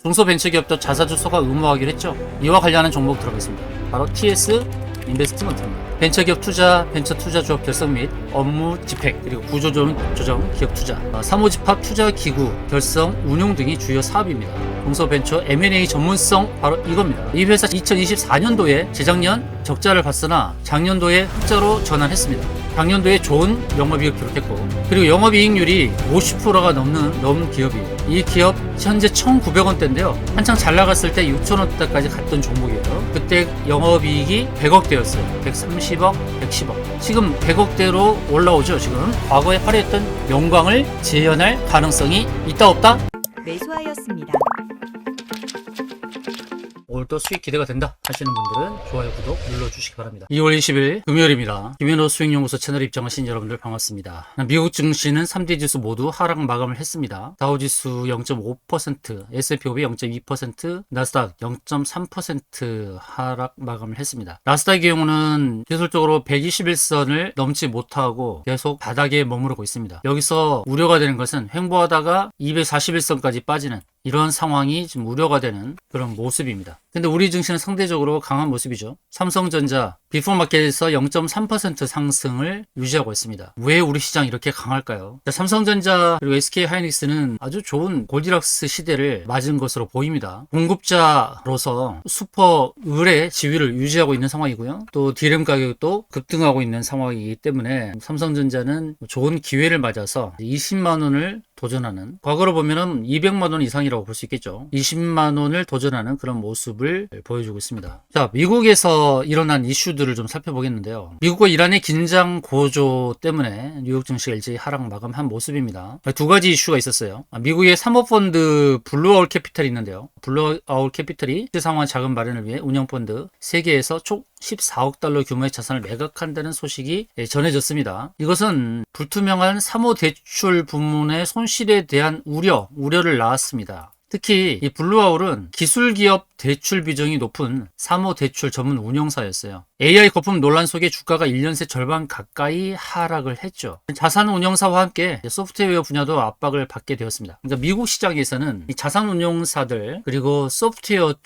중소벤처기업도 자사주소가 의무화하기로 했죠. 이와 관련한 종목 들어가겠습니다. 바로 TS 인베스트먼트입니다. 벤처기업 투자, 벤처 투자 조합 결성 및 업무 집행, 그리고 구조조정 기업 투자, 사무집합 투자 기구 결성, 운용 등이 주요 사업입니다. 중소벤처 M&A 전문성 바로 이겁니다. 이 회사 2024년도에 재작년 적자를 봤으나 작년도에 흑자로 전환했습니다. 작년도에 좋은 영업이익을 기록했고, 그리고 영업이익률이 50%가 넘는 기업이에요. 이 기업 현재 1,900원대인데요. 한창 잘 나갔을 때 6,000원대까지 갔던 종목이에요. 그때 영업이익이 100억대였어요. 130억, 110억. 지금 100억대로 올라오죠. 지금 과거에 화려했던 영광을 재현할 가능성이 있다 없다? 매수하였습니다. 오늘도 수익 기대가 된다 하시는 분들은 좋아요, 구독 눌러주시기 바랍니다. 2월 20일 금요일입니다. 김현호 수익연구소 채널에 입장하신 여러분들 반갑습니다. 미국 증시는 3대 지수 모두 하락 마감을 했습니다. 다우지수 0.5%, S&P 500 0.2%, 나스닥 0.3% 하락 마감을 했습니다. 나스닥의 경우는 기술적으로 121선을 넘지 못하고 계속 바닥에 머무르고 있습니다. 여기서 우려가 되는 것은 횡보하다가 241선까지 빠지는 이런 상황이 지금 우려가 되는 그런 모습입니다. 근데 우리 증시는 상대적으로 강한 모습이죠. 삼성전자 비포마켓에서 0.3% 상승을 유지하고 있습니다. 왜 우리 시장 이렇게 강할까요? 삼성전자 그리고 SK하이닉스는 아주 좋은 골디락스 시대를 맞은 것으로 보입니다. 공급자로서 슈퍼 을의 지위를 유지하고 있는 상황이고요. 또 D램 가격도 급등하고 있는 상황이기 때문에 삼성전자는 좋은 기회를 맞아서 20만 원을 도전하는, 과거로 보면은 200만 원 이상이라고 볼 수 있겠죠. 20만 원을 도전하는 그런 모습을 보여주고 있습니다. 자, 미국에서 일어난 이슈들을 좀 살펴보겠는데요. 미국과 이란의 긴장 고조 때문에 뉴욕 증시가 일제히 하락 마감한 모습입니다. 두 가지 이슈가 있었어요. 미국의 사모펀드 블루아울 캐피탈이 있는데요. 블루아울 캐피탈이 세상화 자금 마련을 위해 운영펀드 3개에서 총 14억 달러 규모의 자산을 매각한다는 소식이 전해졌습니다. 이것은 불투명한 사모대출 부문의 손실에 대한 우려를 낳았습니다. 특히 이 블루아울은 기술기업 대출 비중이 높은 사모대출 전문 운용사였어요. AI 거품 논란 속에 주가가 1년 새 절반 가까이 하락을 했죠. 자산 운용사와 함께 소프트웨어 분야도 압박을 받게 되었습니다. 그러니까 미국 시장에서는 이 자산 운용사들 그리고 소프트웨어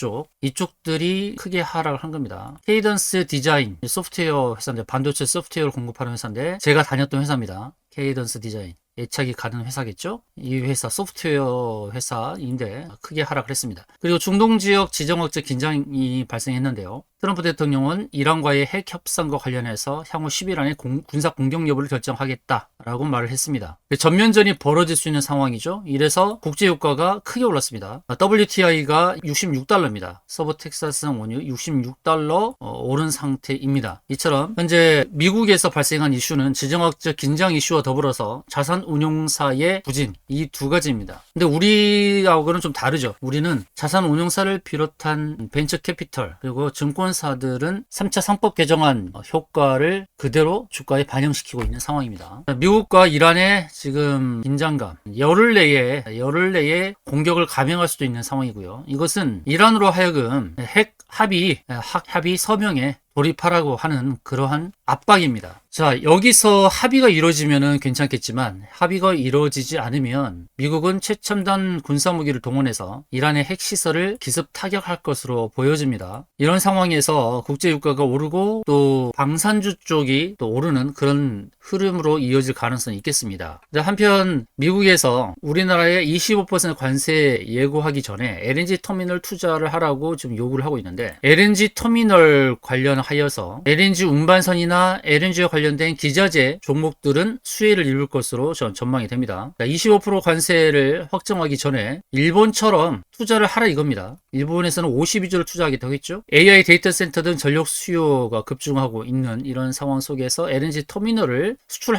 이쪽들이 크게 하락을 한 겁니다. 케이던스 디자인 소프트웨어 회사인데, 반도체 소프트웨어를 공급하는 회사인데 제가 다녔던 회사입니다. 케이던스 디자인. 애착이 가는 회사겠죠? 이 회사 소프트웨어 회사인데 크게 하락을 했습니다. 그리고 중동 지역 지정학적 긴장이 발생했는데요. 트럼프 대통령은 이란과의 핵 협상과 관련해서 향후 10일 안에 군사 공격 여부를 결정하겠다라고 말을 했습니다. 전면전이 벌어질 수 있는 상황이죠. 이래서 국제 유가가 크게 올랐습니다. WTI가 66달러입니다. 서부 텍사스산 원유 66달러 오른 상태입니다. 이처럼 현재 미국에서 발생한 이슈는 지정학적 긴장 이슈와 더불어서 자산 운용사의 부진, 이 두 가지입니다. 근데 우리하고는 좀 다르죠. 우리는 자산 운용사를 비롯한 벤처 캐피털 그리고 증권사들은 3차 상법 개정안 효과를 그대로 주가에 반영시키고 있는 상황입니다. 미국과 이란의 지금 긴장감, 열흘 내에 공격을 감행할 수도 있는 상황이고요. 이것은 이란으로 하여금 핵 합의 서명에 돌입하라고 하는 그러한 압박입니다. 자, 여기서 합의가 이루어지면 괜찮겠지만 합의가 이루어지지 않으면 미국은 최첨단 군사무기를 동원해서 이란의 핵시설을 기습 타격할 것으로 보여집니다. 이런 상황에서 국제유가가 오르고 또 방산주 쪽이 또 오르는 그런 흐름으로 이어질 가능성이 있겠습니다. 한편 미국에서 우리나라에 25% 관세 예고하기 전에 LNG 터미널 투자를 하라고 지금 요구를 하고 있는데, LNG 터미널 관련하여서 LNG 운반선이나 LNG와 관련된 기자재 종목들은 수혜를 이룰 것으로 전망이 됩니다. 25% 관세를 확정하기 전에 일본처럼 투자를 하라 이겁니다. 일본에서는 52조를 투자하겠다고 했죠. AI 데이터 센터 등 전력 수요가 급증하고 있는 이런 상황 속에서 LNG 터미널을 수출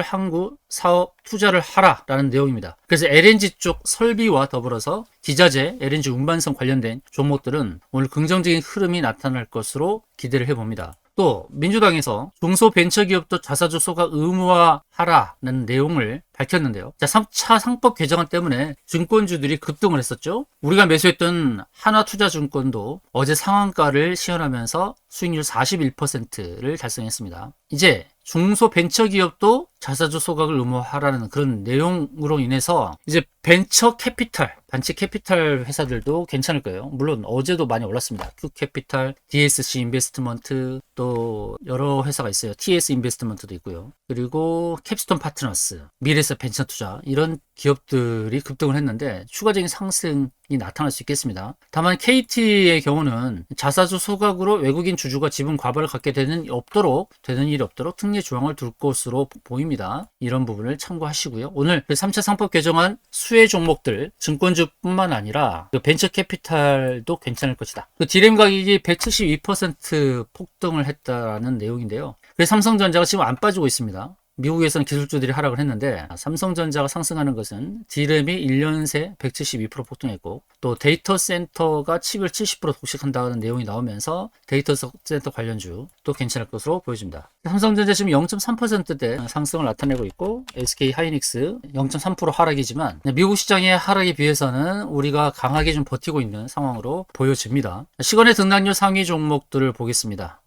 항구 사업 투자를 하라라는 내용입니다. 그래서 LNG 쪽 설비와 더불어서 기자재, LNG 운반선 관련된 종목들은 오늘 긍정적인 흐름이 나타날 것으로 기대를 해봅니다. 또 민주당에서 중소벤처기업도 자사주소가 의무화하라는 내용을 밝혔는데요. 자, 3차 상법 개정안 때문에 증권주들이 급등을 했었죠. 우리가 매수했던 하나투자증권도 어제 상한가를 시현하면서 수익률 41%를 달성했습니다. 이제 중소벤처기업도 자사주 소각을 의무화하라는 그런 내용으로 인해서 이제 벤처 캐피탈 회사들도 괜찮을 거예요. 물론 어제도 많이 올랐습니다. 큐캐피탈, DSC 인베스트먼트, 또 여러 회사가 있어요. TS 인베스트먼트도 있고요. 그리고 캡스톤 파트너스, 미래에셋 벤처 투자, 이런 기업들이 급등을 했는데 추가적인 상승이 나타날 수 있겠습니다. 다만 KT의 경우는 자사주 소각으로 외국인 주주가 지분 과반을 갖게 되는 일이 없도록 특례 조항을 둘 것으로 보입니다. 이런 부분을 참고하시고요. 오늘 3차 상법 개정안 수혜 종목들, 증권주뿐만 아니라 벤처 캐피탈도 괜찮을 것이다. 디램 가격이 172% 폭등을 했다는 내용인데요. 그래서 삼성전자가 지금 안 빠지고 있습니다. 미국에서는 기술주들이 하락을 했는데 센터가 상승하는 것은 디램이 1년 새 172% 폭등했고 또 데이터 센터가 70% 독식한다는 내용이 나오면서 데이터 센터 관련주 또 괜찮을 것으로 보여집니다. 삼성전자 지금 0.3%대 상승을 나타내고 있고 SK 하이닉스 0.3% 하락이지만 미국 시장의 하락에 비해서는 우리가 강하게 좀 버티고 있는 상황으로 보여집니다. 시간의 등락률 상위 종목들을 보겠습니다.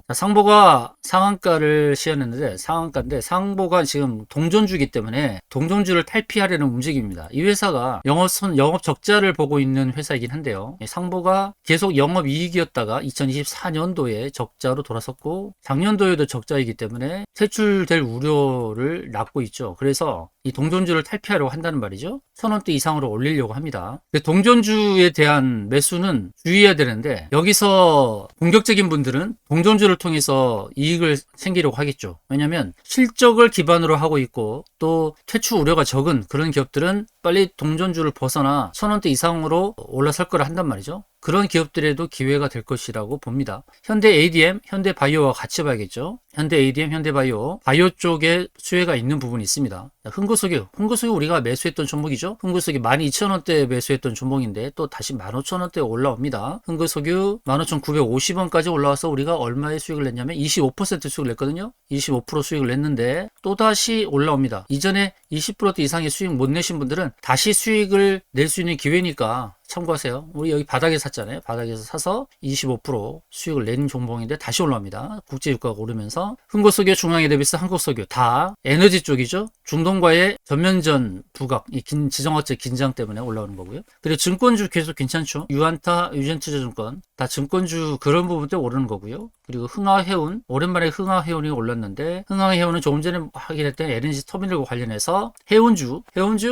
상보가 상한가를 시현했는데 상보가 지금 동전주기 때문에 동전주를 탈피하려는 움직임입니다. 이 회사가 영업 적자를 보고 있는 회사이긴 한데요. 상보가 계속 영업이익이었다가 2024년도에 적자로 돌아섰고 작년도에도 적자이기 때문에 퇴출될 우려를 낳고 있죠. 그래서 이 동전주를 탈피하려고 한다는 말이죠. 1,000원대 이상으로 올리려고 합니다. 동전주에 대한 매수는 주의해야 되는데 여기서 공격적인 분들은 동전주를 통해서 이익을 챙기려고 하겠죠. 왜냐하면 실적을 기반으로 하고 있고 또 퇴출 우려가 적은 그런 기업들은 빨리 동전주를 벗어나 1,000원대 이상으로 올라설 거라 한단 말이죠. 그런 기업들에도 기회가 될 것이라고 봅니다. 현대 ADM, 현대 바이오와 같이 봐야겠죠. 현대 ADM, 현대 바이오 쪽에 수혜가 있는 부분이 있습니다. 흥구석유 우리가 매수했던 종목이죠. 흥구석유 12,000원대에 매수했던 종목인데 또 다시 15,000원대에 올라옵니다. 흥구석유 15,950원까지 올라와서 우리가 얼마의 수익을 냈냐면 25% 수익을 냈거든요. 25% 수익을 냈는데 또다시 올라옵니다. 이전에 20% 이상의 수익 못 내신 분들은 다시 수익을 낼 수 있는 기회니까 참고하세요. 우리 여기 바닥에 샀잖아요. 바닥에서 사서 25% 수익을 낸 종목인데 다시 올라옵니다. 국제유가가 오르면서 흥국석유, 중앙에너비스, 한국석유 다 에너지 쪽이죠. 중동과의 전면전 부각, 이 지정학적 긴장 때문에 올라오는 거고요. 그리고 증권주 계속 괜찮죠. 유안타, 유전투자증권 다 증권주 그런 부분 때문에 오르는 거고요. 그리고 흥하해운, 오랜만에 흥하해운이 올랐는데 흥하해운은 조금 전에 확인했던 LNG 터미널과 관련해서 해운주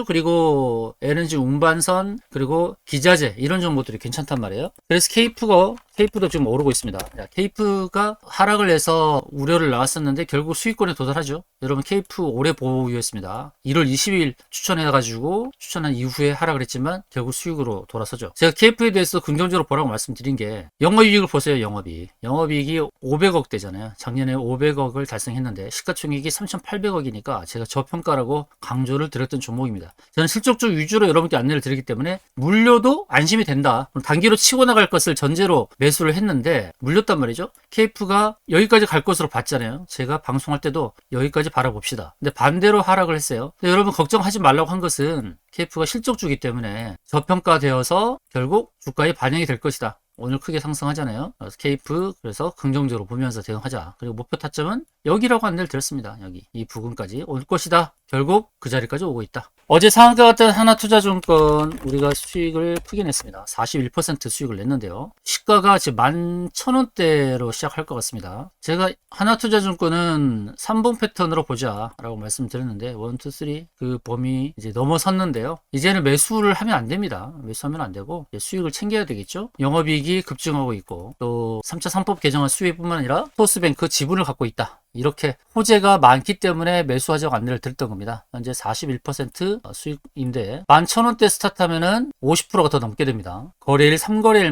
그리고 LNG 운반선 그리고 기자재 이런 종목들이 괜찮단 말이에요. 그래서 케이프도 지금 오르고 있습니다. 케이프가 하락을 해서 우려를 나왔었는데 결국 수익권에 도달하죠. 여러분 케이프 오래 보유했습니다. 1월 20일 추천한 이후에 하락을 했지만 결국 수익으로 돌아서죠. 제가 케이프에 대해서 긍정적으로 보라고 말씀드린 게 영업이익을 보세요. 영업이익이 500억 대잖아요. 작년에 500억을 달성했는데 시가총액이 3,800억이니까 제가 저평가라고 강조를 드렸던 종목입니다. 저는 실적주 위주로 여러분께 안내를 드리기 때문에 물려도 안심이 된다. 단기로 치고 나갈 것을 전제로 매수를 했는데 물렸단 말이죠. 케이프가 여기까지 갈 것으로 봤잖아요. 제가 방송할 때도 여기까지 바라봅시다. 근데 반대로 하락을 했어요. 근데 여러분 걱정하지 말라고 한 것은 케이프가 실적주기 때문에 저평가되어서 결국 주가에 반영이 될 것이다. 오늘 크게 상승하잖아요. 케이프 그래서 긍정적으로 보면서 대응하자. 그리고 목표 타점은 여기라고 안내를 드렸습니다. 여기 이 부근까지 올 것이다. 결국 그 자리까지 오고 있다. 어제 상한가 같은 하나투자증권 우리가 수익을 크게 냈습니다. 41% 수익을 냈는데요. 시가가 지금 11,000원대로 시작할 것 같습니다. 제가 하나투자증권은 3번 패턴으로 보자 라고 말씀드렸는데 1, 2, 3 그 범위 이제 넘어섰는데요. 이제는 매수를 하면 안 됩니다. 매수하면 안 되고 수익을 챙겨야 되겠죠. 영업이익이 급증하고 있고 또 3차 3법 개정안 수혜뿐만 아니라 토스뱅크 지분을 갖고 있다. 이렇게 호재가 많기 때문에 매수하자고 안내를 드렸던 겁니다. 현재 41% 수익인데 11,000원대 스타트하면은 50%가 더 넘게 됩니다. 거래일 3거래일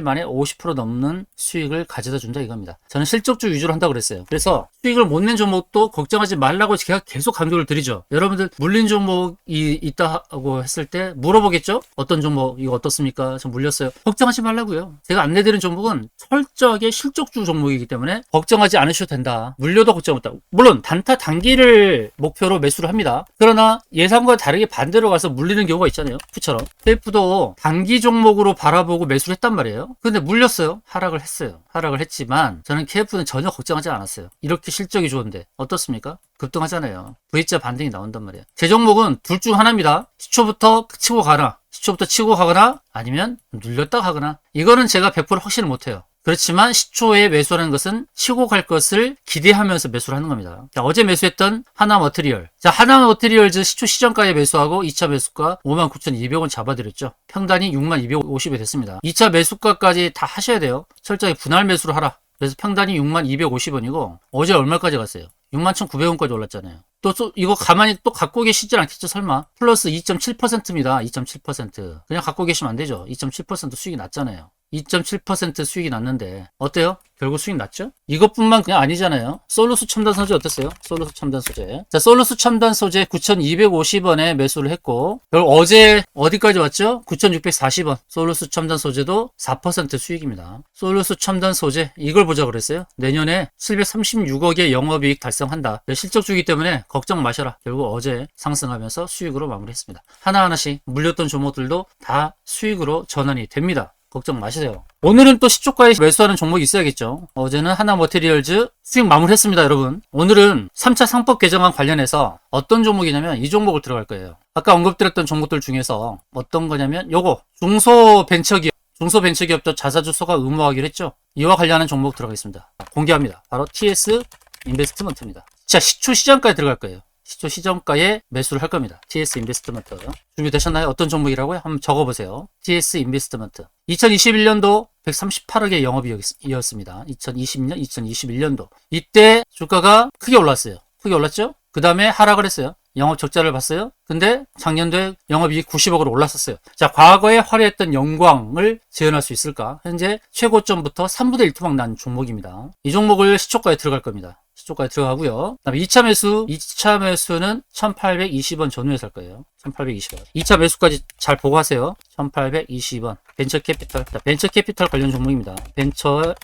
만에 50% 넘는 수익을 가져다 준다 이겁니다. 저는 실적주 위주로 한다고 그랬어요. 그래서 수익을 못 낸 종목도 걱정하지 말라고 제가 계속 강조를 드리죠. 여러분들 물린 종목이 있다고 했을 때 물어보겠죠? 어떤 종목 이거 어떻습니까? 저 물렸어요. 걱정하지 말라고요. 제가 안내드린 종목은 철저하게 실적주 종목이기 때문에 걱정하지 않으셔도 된다. 없다. 물려도 걱정 없다. 물론 단타 단기를 목표로 매수를 합니다. 그러나 예상과 다르게 반대로 가서 물리는 경우가 있잖아요. 푸처럼. KF도 단기 종목으로 바라보고 매수를 했단 말이에요. 근데 물렸어요. 하락을 했어요. 하락을 했지만 저는 KF는 전혀 걱정하지 않았어요. 이렇게 실적이 좋은데 어떻습니까? 급등하잖아요. V자 반등이 나온단 말이에요. 제 종목은 둘 중 하나입니다. 시초부터 치고 가나, 시초부터 치고 가거나 아니면 눌렸다 가거나. 이거는 제가 100% 확신을 못해요. 그렇지만 시초에 매수하는 것은 치고 갈 것을 기대하면서 매수를 하는 겁니다. 자, 어제 매수했던 하나머티리얼. 자, 하나머티리얼즈 시초 시정가에 매수하고 2차 매수가 59,200원 잡아드렸죠. 평단이 62,250이 됐습니다. 2차 매수가까지 다 하셔야 돼요. 철저히 분할 매수를 하라. 그래서 평단이 62,250원이고 어제 얼마까지 갔어요? 61,900원까지 올랐잖아요. 또 이거 가만히 또 갖고 계시진 않겠죠, 설마? 플러스 2.7%입니다. 2.7%. 그냥 갖고 계시면 안 되죠. 2.7% 수익이 났잖아요. 2.7% 수익이 났는데 어때요? 결국 수익 났죠? 이것뿐만 그냥 아니잖아요. 솔루스 첨단 소재 어땠어요? 솔루스 첨단 소재. 자, 솔루스 첨단 소재 9,250원에 매수를 했고 결국 어제 어디까지 왔죠? 9,640원. 솔루스 첨단 소재도 4% 수익입니다. 솔루스 첨단 소재 이걸 보자 그랬어요. 내년에 736억의 영업이익 달성한다. 실적 주기 때문에 걱정 마셔라. 결국 어제 상승하면서 수익으로 마무리했습니다. 하나하나씩 물렸던 종목들도 다 수익으로 전환이 됩니다. 걱정 마시세요. 오늘은 또 시초가에 매수하는 종목이 있어야겠죠. 어제는 하나머티리얼즈 수익 마무리했습니다, 여러분. 오늘은 3차 상법 개정안 관련해서 어떤 종목이냐면 이 종목을 들어갈 거예요. 아까 언급드렸던 종목들 중에서 어떤 거냐면 요거 중소벤처기업, 중소벤처기업도 자사주소가 의무화하기로 했죠. 이와 관련한 종목 들어가겠습니다. 공개합니다. 바로 TS 인베스트먼트입니다. 자, 시초 시장가에 들어갈 거예요. 시초 시정가에 매수를 할 겁니다. TS 인베스트먼트. 준비되셨나요? 어떤 종목이라고요? 한번 적어보세요. TS 인베스트먼트. 2021년도 138억의 영업이익이었습니다. 2020년, 2021년도. 이때 주가가 크게 올랐어요. 크게 올랐죠? 그 다음에 하락을 했어요. 영업 적자를 봤어요. 근데 작년도에 영업이익 90억으로 올랐었어요. 자, 과거에 화려했던 영광을 재현할 수 있을까? 현재 최고점부터 3분의 1 토막 난 종목입니다. 이 종목을 시초가에 들어갈 겁니다. 시초가에 들어가고요. 그다음에 2차 매수는 1,820원 전후에 살 거예요. 1,820원. 2차 매수까지 잘 보고 하세요. 1,820원. 벤처캐피탈. 벤처캐피탈 관련 종목입니다. 벤처에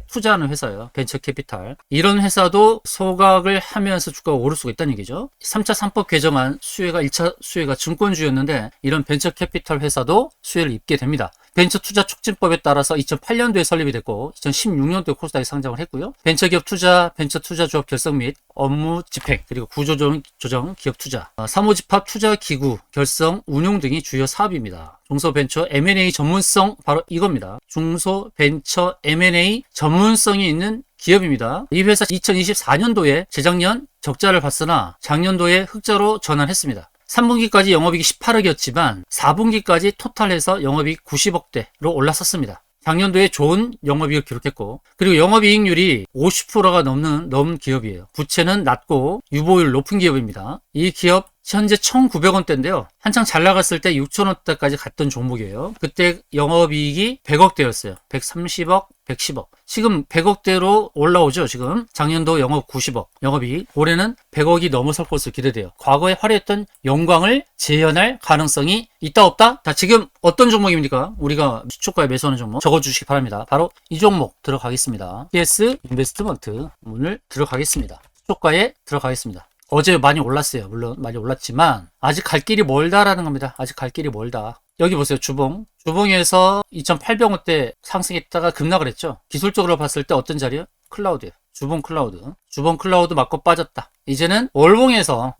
투자하는 회사예요. 벤처캐피탈. 이런 회사도 소각을 하면서 주가가 오를 수가 있다는 얘기죠. 3차 3법 개정안 수혜가 1차 수혜가 증권주였는데 이런 벤처캐피탈 회사도 수혜를 입게 됩니다. 벤처투자촉진법에 따라서 2008년도에 설립이 됐고 2016년도에 코스닥에 상장을 했고요. 벤처기업 투자, 벤처투자조합 결성 및 업무 집행, 그리고 구조조정 기업 투자, 사무집합 투자기구 결성, 운용 등이 주요 사업입니다. 중소벤처 M&A 전문성 바로 이겁니다. 중소벤처 M&A 전문성이 있는 기업입니다. 이 회사 2024년도에 재작년 적자를 봤으나 작년도에 흑자로 전환했습니다. 3분기까지 영업이익이 18억이었지만 4분기까지 토탈해서 영업이익 90억대로 올랐었습니다. 작년도에 좋은 영업이익을 기록했고 그리고 영업이익률이 50%가 넘는 기업이에요. 부채는 낮고 유보율 높은 기업입니다. 이 기업 현재 1,900원대인데요. 한창 잘 나갔을 때 6,000원대까지 갔던 종목이에요. 그때 영업이익이 100억대였어요. 130억, 110억. 지금 100억대로 올라오죠. 지금 작년도 영업 90억, 영업이익. 올해는 100억이 넘어설 것으로 기대돼요. 과거에 화려했던 영광을 재현할 가능성이 있다 없다? 자, 지금 어떤 종목입니까? 우리가 시초가에 매수하는 종목 적어주시기 바랍니다. 바로 이 종목 들어가겠습니다. TS 인베스트먼트 문을 들어가겠습니다. 시초가에 들어가겠습니다. 어제 많이 올랐어요. 물론 많이 올랐지만 아직 갈 길이 멀다라는 겁니다. 아직 갈 길이 멀다. 여기 보세요. 주봉에서 2,800원대 상승했다가 급락을 했죠. 기술적으로 봤을 때 어떤 자리요? 클라우드예요. 주봉 클라우드 맞고 빠졌다. 이제는 월봉에서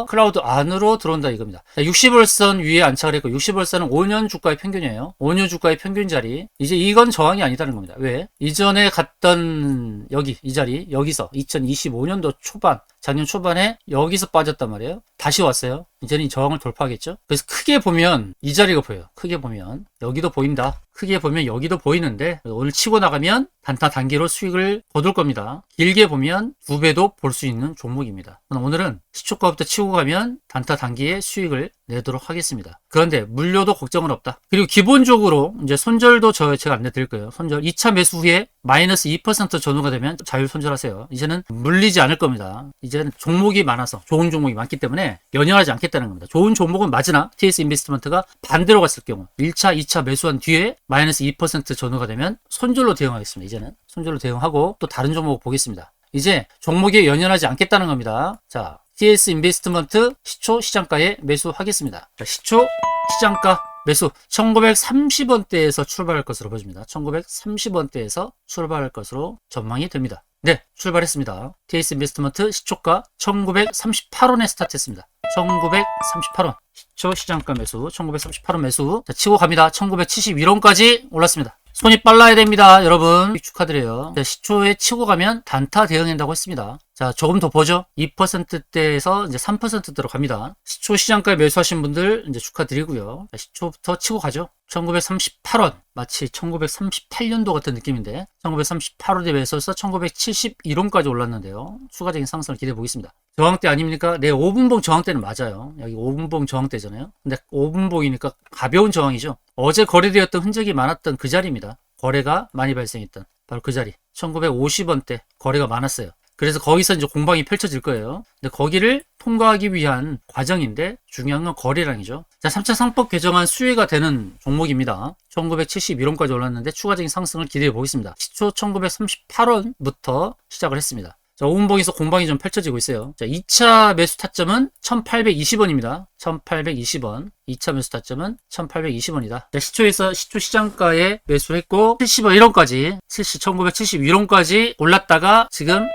클라우드 안으로 들어온다 이겁니다. 60월선 위에 안착을 했고 60월선은 5년 주가의 평균이에요. 5년 주가의 평균 자리. 이제 이건 저항이 아니다는 겁니다. 왜? 이전에 갔던 이 자리 여기서 2025년도 초반 작년 초반에 여기서 빠졌단 말이에요. 다시 왔어요. 이제는 이 저항을 돌파하겠죠. 그래서 크게 보면 이 자리가 보여요. 크게 보면 여기도 보인다. 크게 보면 여기도 보이는데 오늘 치고 나가면 단타 단기로 수익을 거둘 겁니다. 길게 보면 2배도 볼 수 있는 종목입니다. 오늘은 시초가부터 치고 가면 단타 단기에 수익을 내도록 하겠습니다. 그런데 물려도 걱정은 없다. 그리고 기본적으로 이제 손절도 제가 안내 드릴 거예요. 손절 2차 매수 후에 마이너스 2% 전후가 되면 자율 손절하세요. 이제는 물리지 않을 겁니다. 이제는 종목이 많아서 좋은 종목이 많기 때문에 연연하지 않겠다는 겁니다. 좋은 종목은 맞으나 TS 인베스트먼트가 반대로 갔을 경우 1차, 2차 매수한 뒤에 마이너스 2% 전후가 되면 손절로 대응하겠습니다. 이제는 손절로 대응하고 또 다른 종목 보겠습니다. 이제 종목에 연연하지 않겠다는 겁니다. 자, TS 인베스트먼트 시초 시장가에 매수하겠습니다. 자, 시초 시장가 매수 1930원대에서 출발할 것으로 보여집니다. 1930원대에서 출발할 것으로 전망이 됩니다. 네, 출발했습니다. TS 인베스트먼트 시초가 1938원에 스타트했습니다. 1938원 시초 시장가 매수 1938원 매수. 자, 치고 갑니다. 1971원까지 올랐습니다. 손이 빨라야 됩니다. 여러분 축하드려요. 자, 시초에 치고 가면 단타 대응한다고 했습니다. 자, 조금 더 보죠. 2%대에서 이제 3%대로 갑니다. 시초 시장가에 매수하신 분들 이제 축하드리고요. 자, 시초부터 치고 가죠. 1938원. 마치 1938년도 같은 느낌인데 1938원에 매수해서 1971원까지 올랐는데요. 추가적인 상승을 기대해 보겠습니다. 저항대 아닙니까? 네, 5분봉 저항대는 맞아요. 여기 5분봉 저항대잖아요. 근데 5분봉이니까 가벼운 저항이죠. 어제 거래되었던 흔적이 많았던 그 자리입니다. 거래가 많이 발생했던 바로 그 자리. 1950원대 거래가 많았어요. 그래서 거기서 이제 공방이 펼쳐질 거예요. 근데 거기를 통과하기 위한 과정인데 중요한 건 거래량이죠. 자, 3차 상법 개정안 수혜가 되는 종목입니다. 1971원까지 올랐는데 추가적인 상승을 기대해 보겠습니다. 시초 1938원부터 시작을 했습니다. 자, 5분봉에서 공방이 좀 펼쳐지고 있어요. 자, 2차 매수 타점은 1820원입니다. 1820원. 2차 매수 타점은 1820원이다. 자, 시초에서 시초 시장가에 매수를 했고 71원까지 1971원까지 올랐다가 지금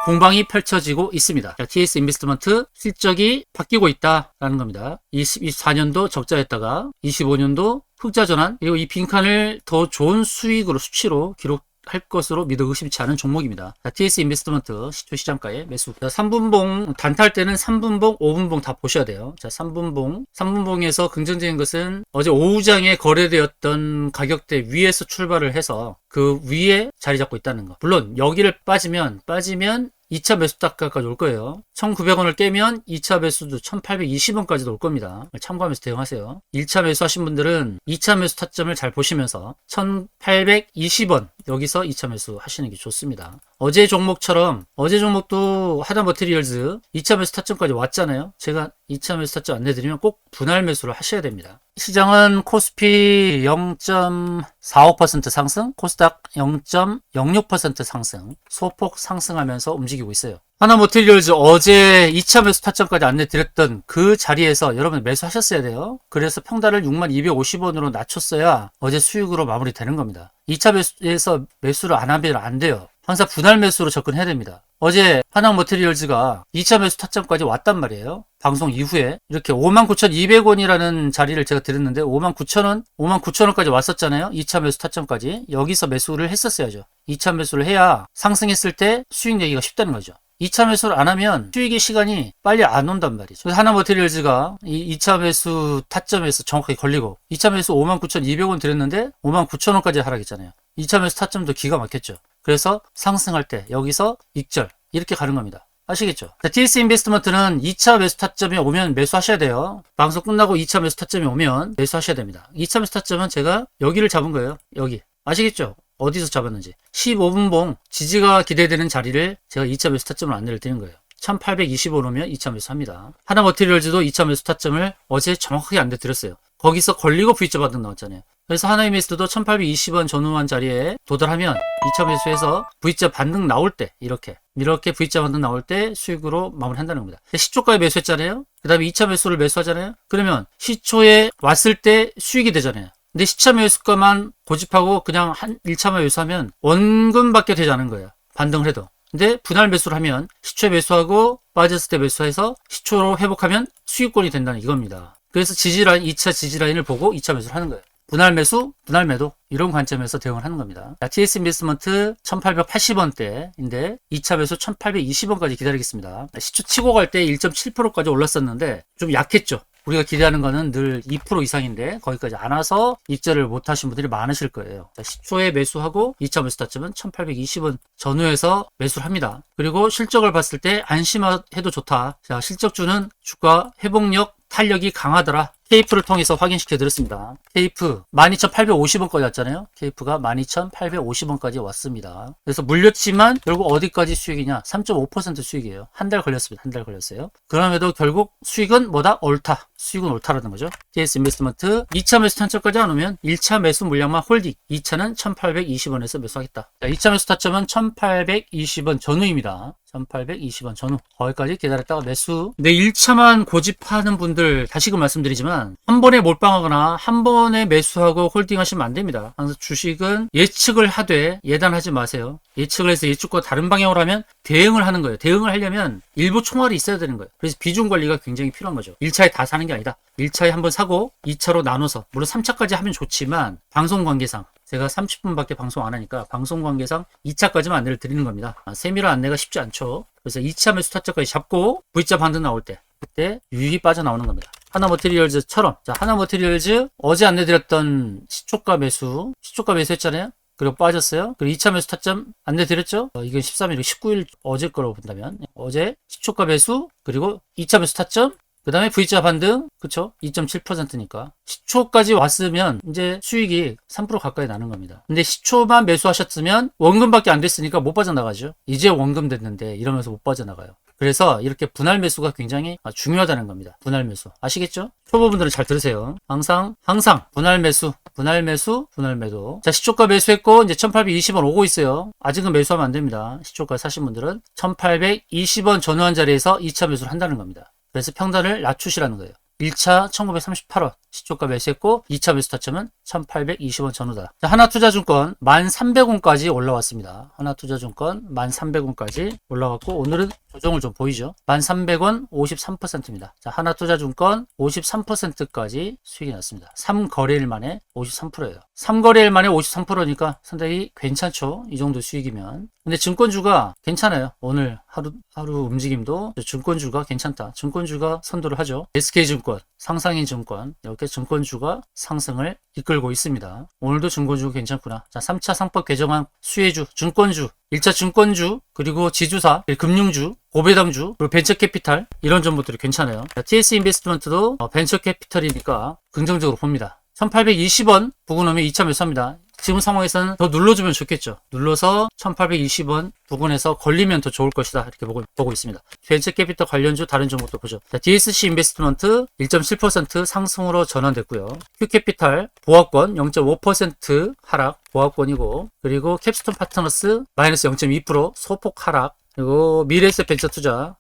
공방이 펼쳐지고 있습니다. 자, TS 인베스트먼트 실적이 바뀌고 있다라는 겁니다. 24년도 적자였다가 25년도 흑자 전환, 그리고 이 빈칸을 더 좋은 수익으로 수치로 기록할 것으로 믿어 의심치 않은 종목입니다. 자, TS 인베스트먼트 시초 시장가에 매수. 자, 3분봉 단타할 때는 3분봉, 5분봉 다 보셔야 돼요. 자, 3분봉에서 긍정적인 것은 어제 오후장에 거래되었던 가격대 위에서 출발을 해서 그 위에 자리 잡고 있다는 거. 물론 여기를 빠지면 2차 매수 타가까지 올 거예요. 1900원을 깨면 2차 매수도 1820원까지도 올 겁니다. 참고하면서 대응하세요. 1차 매수하신 분들은 2차 매수 타점을 잘 보시면서 1820원 여기서 2차 매수 하시는 게 좋습니다. 어제 종목도 하나머티리얼즈 2차 매수 타점까지 왔잖아요. 제가 2차 매수 타점 안내드리면 꼭 분할 매수를 하셔야 됩니다. 시장은 코스피 0.45% 상승, 코스닥 0.06% 상승, 소폭 상승하면서 움직이고 있어요. 하나머티리얼즈 어제 2차 매수 타점까지 안내드렸던 그 자리에서 여러분 매수하셨어야 돼요. 그래서 평단을 6250원으로 낮췄어야 어제 수익으로 마무리되는 겁니다. 2차 매수에서 매수를 안 하면 안 돼요. 항상 분할 매수로 접근해야 됩니다. 어제 하나머티리얼즈가 2차 매수 타점까지 왔단 말이에요. 방송 이후에 이렇게 59,200원이라는 자리를 제가 드렸는데 59,000원까지 왔었잖아요. 2차 매수 타점까지. 여기서 매수를 했었어야죠. 2차 매수를 해야 상승했을 때 수익 내기가 쉽다는 거죠. 2차 매수를 안 하면 수익의 시간이 빨리 안 온단 말이죠. 그래서 하나머티리얼즈가 이 2차 매수 타점에서 정확하게 걸리고 2차 매수 59,200원 드렸는데 59,000원까지 하락했잖아요. 2차 매수 타점도 기가 막혔죠. 그래서 상승할 때 여기서 익절 이렇게 가는 겁니다. 아시겠죠? 자, TS 인베스트먼트는 2차 매수 타점이 오면 매수하셔야 돼요. 방송 끝나고 2차 매수 타점이 오면 매수하셔야 됩니다. 2차 매수 타점은 제가 여기를 잡은 거예요. 여기. 아시겠죠? 어디서 잡았는지. 15분봉 지지가 기대되는 자리를 제가 2차 매수 타점을 안내를 드린 거예요. 1820원 오면 2차 매수합니다. 하나머티리얼즈도 2차 매수 타점을 어제 정확하게 안내 드렸어요. 거기서 걸리고 V자 반등 나왔잖아요. 그래서 하나인베스트도 1820원 전후한 자리에 도달하면 2차 매수해서 V자 반등 나올 때 이렇게 V자 반등 나올 때 수익으로 마무리한다는 겁니다. 시초가에 매수했잖아요. 그 다음에 2차 매수를 매수하잖아요. 그러면 시초에 왔을 때 수익이 되잖아요. 근데 시차 매수가만 고집하고 그냥 1차만 매수하면 원금밖에 되지 않은 거예요. 반등을 해도. 근데 분할 매수를 하면 시초에 매수하고 빠졌을 때 매수해서 시초로 회복하면 수익권이 된다는 이겁니다. 그래서 지지라인, 2차 지지라인을 보고 2차 매수를 하는 거예요. 분할 매수, 분할 매도 이런 관점에서 대응을 하는 겁니다. TS 인베스트먼트 1880원대인데 2차 매수 1820원까지 기다리겠습니다. 시초 치고 갈 때 1.7%까지 올랐었는데 좀 약했죠. 우리가 기대하는 거는 늘 2% 이상인데 거기까지 안 와서 익절을 못 하신 분들이 많으실 거예요. 자, 시초에 매수하고 2차 매수 타점은 1820원 전후에서 매수를 합니다. 그리고 실적을 봤을 때 안심해도 좋다. 자, 실적주는 주가 회복력 탄력이 강하더라. 케이프를 통해서 확인시켜 드렸습니다. 케이프 12,850원까지 왔잖아요. 케이프가 12,850원까지 왔습니다. 그래서 물렸지만 결국 어디까지 수익이냐? 3.5% 수익이에요. 한 달 걸렸습니다. 한 달 걸렸어요. 그럼에도 결국 수익은 뭐다? 옳다. 수익은 옳다라는 거죠. TS 인베스트먼트 2차 매수 타점까지 안 오면 1차 매수 물량만 홀딩, 2차는 1,820원에서 매수하겠다. 자, 2차 매수 타점은 1,820원 전후입니다. 1,820원 전후. 거기까지 기다렸다가 매수. 근데 1차만 고집하는 분들 다시금 말씀드리지만 한 번에 몰빵하거나 한 번에 매수하고 홀딩하시면 안 됩니다. 항상 주식은 예측을 하되 예단하지 마세요. 예측을 해서 예측과 다른 방향으로 하면 대응을 하는 거예요. 대응을 하려면 일부 총알이 있어야 되는 거예요. 그래서 비중 관리가 굉장히 필요한 거죠. 1차에 다 사는 게 아니다. 1차에 한번 사고 2차로 나눠서, 물론 3차까지 하면 좋지만 방송 관계상 제가 30분밖에 방송 안 하니까 방송 관계상 2차까지만 안내를 드리는 겁니다. 세밀한 안내가 쉽지 않죠. 그래서 2차 매수 타점까지 잡고 V자 반등 나올 때 그때 유익이 빠져나오는 겁니다. 하나머티리얼즈처럼, 자, 하나머티리얼즈 어제 안내드렸던 시초가 매수 했잖아요. 그리고 빠졌어요. 그리고 2차 매수 타점 안내드렸죠. 이건 13일, 19일 어제 거라고 본다면 어제 시초가 매수, 그리고 2차 매수 타점, 그 다음에 V자 반등, 그쵸? 2.7%니까. 시초까지 왔으면 이제 수익이 3% 가까이 나는 겁니다. 근데 시초만 매수하셨으면 원금밖에 안 됐으니까 못 빠져나가죠. 이제 원금 됐는데 이러면서 못 빠져나가요. 그래서 이렇게 분할 매수가 굉장히 중요하다는 겁니다. 분할 매수. 아시겠죠? 초보분들은 잘 들으세요. 항상 분할 매수, 분할 매도. 자, 시초가 매수했고 이제 1,820원 오고 있어요. 아직은 매수하면 안 됩니다. 시초가 사신 분들은 1,820원 전후한 자리에서 2차 매수를 한다는 겁니다. 그래서 평단을 낮추시라는 거예요. 1차 1938원 시초가 매수했고 2차 매수 타점은 1820원 전후다. 자, 하나투자증권 1300원까지 올라왔습니다. 하나투자증권 1300원까지 올라왔고 오늘은 조정을 좀 보이죠. 1300원 53%입니다. 자, 하나투자증권 53%까지 수익이 났습니다. 3거래일 만에 53%예요. 3거래일 만에 53%니까 상당히 괜찮죠. 이 정도 수익이면. 근데 증권주가 괜찮아요. 오늘 하루 움직임도 증권주가 괜찮다. 증권주가 선도를 하죠. SK증권, 상상인 증권, 이렇게 증권주가 상승을 이끌고 있습니다. 오늘도 증권주가 괜찮구나. 자, 3차 상법 개정안 수혜주, 증권주, 1차 증권주, 그리고 지주사, 금융주, 고배당주, 그리고 벤처캐피탈, 이런 정보들이 괜찮아요. 자, TS 인베스트먼트도 벤처캐피탈이니까 긍정적으로 봅니다. 1820원 부근 오면 2차 매수합니다. 지금 상황에서는 더 눌러주면 좋겠죠. 눌러서 1820원 부근에서 걸리면 더 좋을 것이다. 이렇게 보고 있습니다. 벤처캐피탈 관련주 다른 종목도 보죠. 자, DSC 인베스트먼트 1.7% 상승으로 전환됐고요. Q캐피탈 보합권 0.5% 하락, 보합권이고, 그리고 캡스톤 파트너스 마이너스 0.2% 소폭 하락, 그리고 미래에셋 벤처투자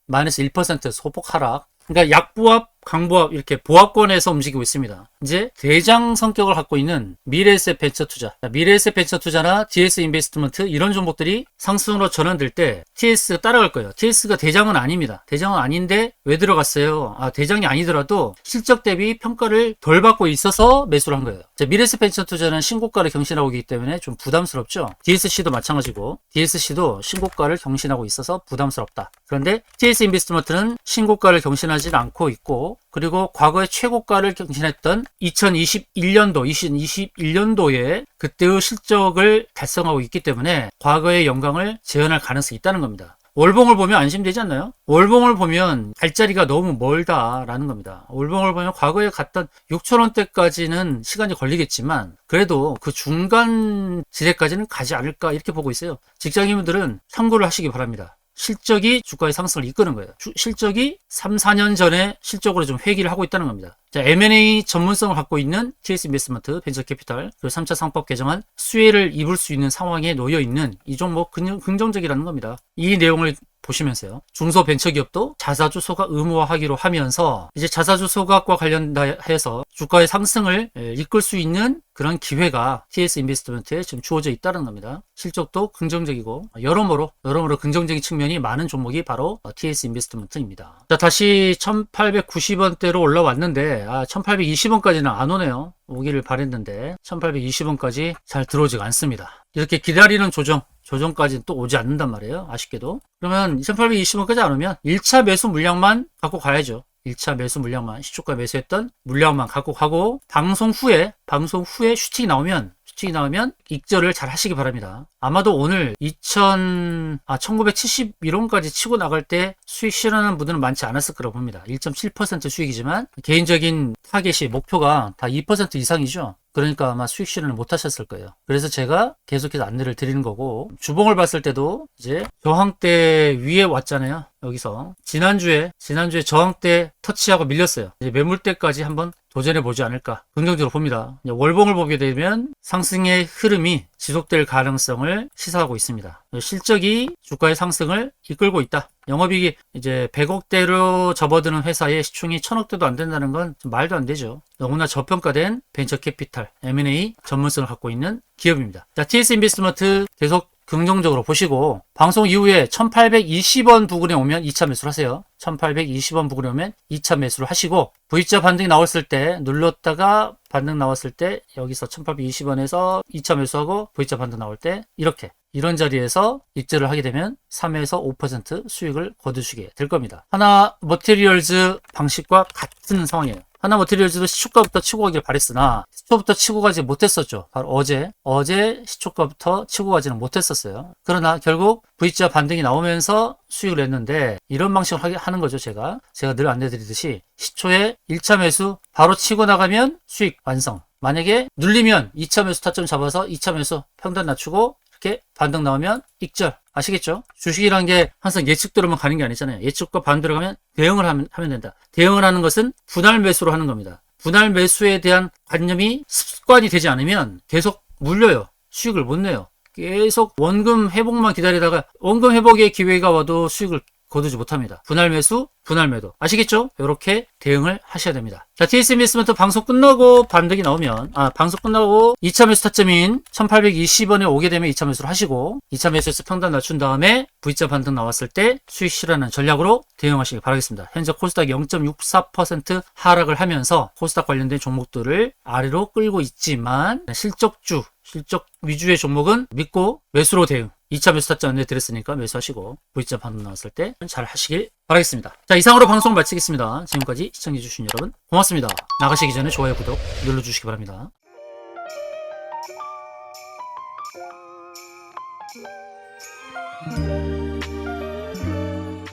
마이너스 1% 소폭 하락. 그러니까 약보합, 강보합 이렇게 보합권에서 움직이고 있습니다. 이제 대장 성격을 갖고 있는 미래에셋 벤처투자, 미래에셋 벤처투자나 DS 인베스트먼트 이런 종목들이 상승으로 전환될 때 TS가 따라갈 거예요. TS가 대장은 아닙니다. 대장은 아닌데 왜 들어갔어요? 대장이 아니더라도 실적 대비 평가를 덜 받고 있어서 매수를 한 거예요. 미래에셋 벤처투자는 신고가를 경신하고 있기 때문에 좀 부담스럽죠. DSC도 마찬가지고 DSC도 신고가를 경신하고 있어서 부담스럽다. 그런데 TS 인베스트먼트는 신고가를 경신하지 않고 있고, 그리고 과거의 최고가를 경신했던 2021년도에 그때의 실적을 달성하고 있기 때문에 과거의 영광을 재현할 가능성이 있다는 겁니다. 월봉을 보면 안심되지 않나요? 월봉을 보면 갈자리가 너무 멀다라는 겁니다. 월봉을 보면 과거에 갔던 6,000원대까지는 시간이 걸리겠지만 그래도 그 중간 지대까지는 가지 않을까 이렇게 보고 있어요. 직장인분들은 참고를 하시기 바랍니다. 실적이 주가의 상승을 이끄는 거예요. 실적이 3, 4년 전에 실적으로 좀 회귀를 하고 있다는 겁니다. 자, M&A 전문성을 갖고 있는 TS 인베스트먼트, 벤처캐피탈, 그리고 3차 상법 개정안 수혜를 입을 수 있는 상황에 놓여 있는 이 종목 긍정적이라는 겁니다. 이 내용을 보시면서요. 중소벤처기업도 자사주 소각 의무화하기로 하면서 이제 자사주 소각과 관련해서 주가의 상승을 이끌 수 있는 그런 기회가 TS 인베스트먼트에 지금 주어져 있다는 겁니다. 실적도 긍정적이고 여러모로 긍정적인 측면이 많은 종목이 바로 TS 인베스트먼트입니다. 자, 다시 1890원대로 올라왔는데 1820원까지는 안 오네요. 오기를 바랬는데 1820원까지 잘 들어오지가 않습니다. 이렇게 기다리는 조정까지는 또 오지 않는단 말이에요. 아쉽게도. 그러면 1820원까지 안 오면 1차 매수 물량만 갖고 가야죠. 1차 매수 물량만, 시초가 매수했던 물량만 갖고 가고, 방송 후에 슈팅이 나오면 익절을 잘 하시기 바랍니다. 아마도 오늘 1971원까지 치고 나갈 때 수익 실현하는 분들은 많지 않았을 거라고 봅니다. 1.7% 수익이지만 개인적인 타겟이 목표가 다 2% 이상이죠. 그러니까 아마 수익 실현을 못 하셨을 거예요. 그래서 제가 계속해서 안내를 드리는 거고, 주봉을 봤을 때도 이제 저항대 위에 왔잖아요. 여기서 지난주에 저항대 터치하고 밀렸어요. 이제 매물대까지 한번 도전해보지 않을까 긍정적으로 봅니다. 월봉을 보게 되면 상승의 흐름이 지속될 가능성을 시사하고 있습니다. 실적이 주가의 상승을 이끌고 있다. 영업이익이 이제 100억대로 접어드는 회사의 시총이 1000억대도 안 된다는 건 말도 안 되죠. 너무나 저평가된 벤처 캐피탈, M&A 전문성을 갖고 있는 기업입니다. 자, TS 인베스트먼트 계속 긍정적으로 보시고, 방송 이후에 1820원 부근에 오면 2차 매수를 하세요. 1820원 부근에 오면 2차 매수를 하시고, V자 반등이 나왔을 때, 눌렀다가 반등 나왔을 때, 여기서 1820원에서 2차 매수하고, V자 반등 나올 때, 이런 자리에서 익절을 하게 되면 3에서 5% 수익을 거두시게 될 겁니다. 하나 머티리얼즈 방식과 같은 상황이에요. 하나 머티리얼즈도 시초가부터 치고 가길 바랬으나 시초부터 치고 가지 못했었죠. 바로 어제 시초가부터 치고 가지는 못했었어요. 그러나 결국 V자 반등이 나오면서 수익을 냈는데, 이런 방식으로 하는 거죠. 제가 늘 안내드리듯이 시초에 1차 매수 바로 치고 나가면 수익 완성. 만약에 눌리면 2차 매수 타점 잡아서 2차 매수 평단 낮추고 이렇게 반등 나오면 익절. 아시겠죠? 주식이란 게 항상 예측대로만 가는 게 아니잖아요. 예측과 반대로 가면 대응을 하면 된다. 대응을 하는 것은 분할 매수로 하는 겁니다. 분할 매수에 대한 관념이 습관이 되지 않으면 계속 물려요. 수익을 못 내요. 계속 원금 회복만 기다리다가 원금 회복의 기회가 와도 수익을 거두지 못합니다. 분할 매수, 분할 매도. 아시겠죠? 이렇게 대응을 하셔야 됩니다. 자, TS 인베스트먼트 방송 끝나고 반등이 나오면, 방송 끝나고 2차 매수 타점인 1820원에 오게 되면 2차 매수를 하시고, 2차 매수에서 평단 낮춘 다음에 V자 반등 나왔을 때 수익 실현하는 전략으로 대응하시기 바라겠습니다. 현재 코스닥이 0.64% 하락을 하면서 코스닥 관련된 종목들을 아래로 끌고 있지만, 실적 위주의 종목은 믿고 매수로 대응. 2차 매수 타점 안내드렸으니까 매수하시고 V자 반등 나왔을 때 잘 하시길 바라겠습니다. 자, 이상으로 방송 마치겠습니다. 지금까지 시청해주신 여러분 고맙습니다. 나가시기 전에 좋아요, 구독 눌러주시기 바랍니다.